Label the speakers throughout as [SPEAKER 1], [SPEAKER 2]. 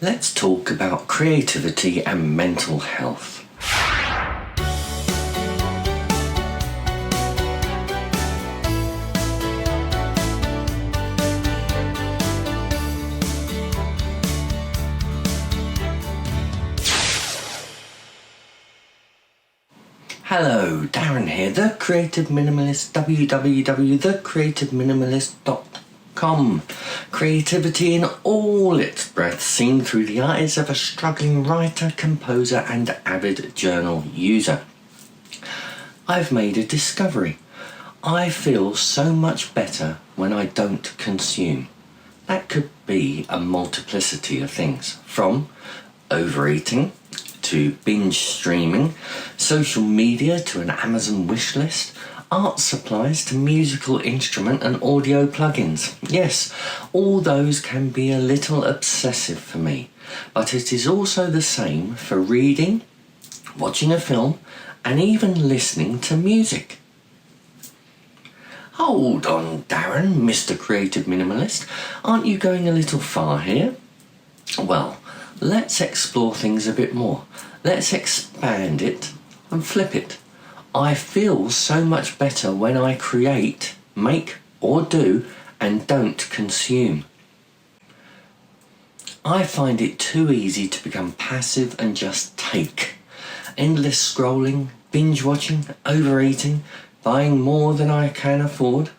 [SPEAKER 1] Let's talk about creativity and mental health. Hello, Darren here, the Creative Minimalist, www.thecreativeminimalist.com. Creativity in all its breadth, seen through the eyes of a struggling writer, composer and avid journal user. I've made a discovery. I feel so much better when I don't consume. That could be a multiplicity of things, from overeating to binge streaming, social media to an Amazon wish list, art supplies to musical instrument and audio plugins. Yes, all those can be a little obsessive for me, but it is also the same for reading, watching a film, and even listening to music. Hold on, Darren, Mr. Creative Minimalist, aren't you going a little far here? Well, let's explore things a bit more. Let's expand it and flip it. I feel so much better when I create, make or do and don't consume. I find it too easy to become passive and just take. Endless scrolling, binge watching, overeating, buying more than I can afford.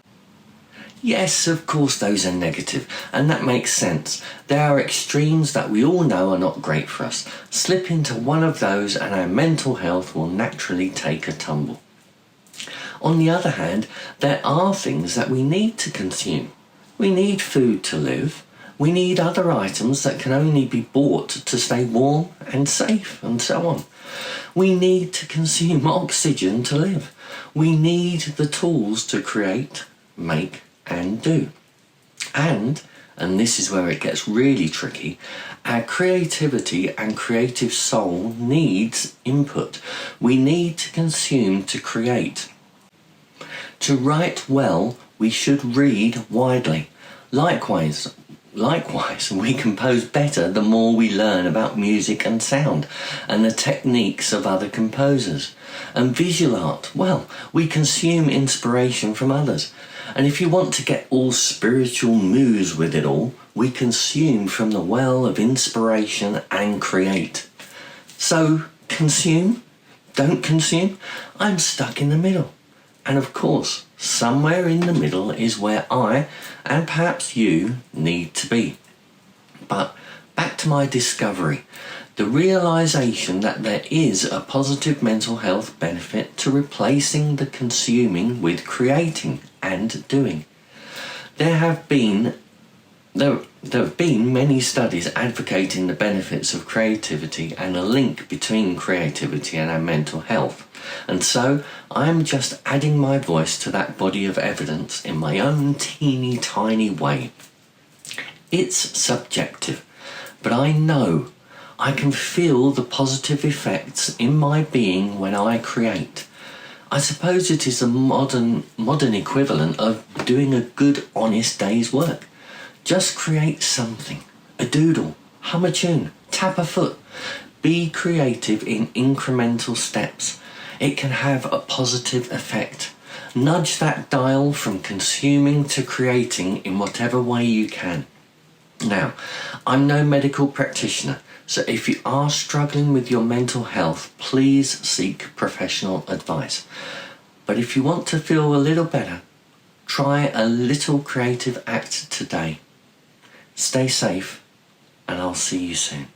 [SPEAKER 1] Yes, of course those are negative, and that makes sense. There are extremes that we all know are not great for us. Slip into one of those and our mental health will naturally take a tumble. On the other hand, there are things that we need to consume. We need food to live. We need other items that can only be bought to stay warm and safe, and so on. We need to consume oxygen to live. We need the tools to create, make, and do. And this is where it gets really tricky, our creativity and creative soul needs input. We need to consume to create. To write well, we should read widely. Likewise, we compose better the more we learn about music and sound and the techniques of other composers. And visual art, well, we consume inspiration from others. And if you want to get all spiritual moves with it all, we consume from the well of inspiration and create. So, consume? Don't consume? I'm stuck in the middle. And of course, somewhere in the middle is where I, and perhaps you, need to be. But back to my discovery. The realization that there is a positive mental health benefit to replacing the consuming with creating and doing. There have been many studies advocating the benefits of creativity and a link between creativity and our mental health. And so I'm just adding my voice to that body of evidence in my own teeny tiny way. It's subjective, but I know I can feel the positive effects in my being when I create. I suppose it is the modern equivalent of doing a good, honest day's work. Just create something, a doodle, hum a tune, tap a foot. Be creative in incremental steps. It can have a positive effect. Nudge that dial from consuming to creating in whatever way you can. Now, I'm no medical practitioner, so if you are struggling with your mental health, please seek professional advice. But if you want to feel a little better, try a little creative act today. Stay safe, and I'll see you soon.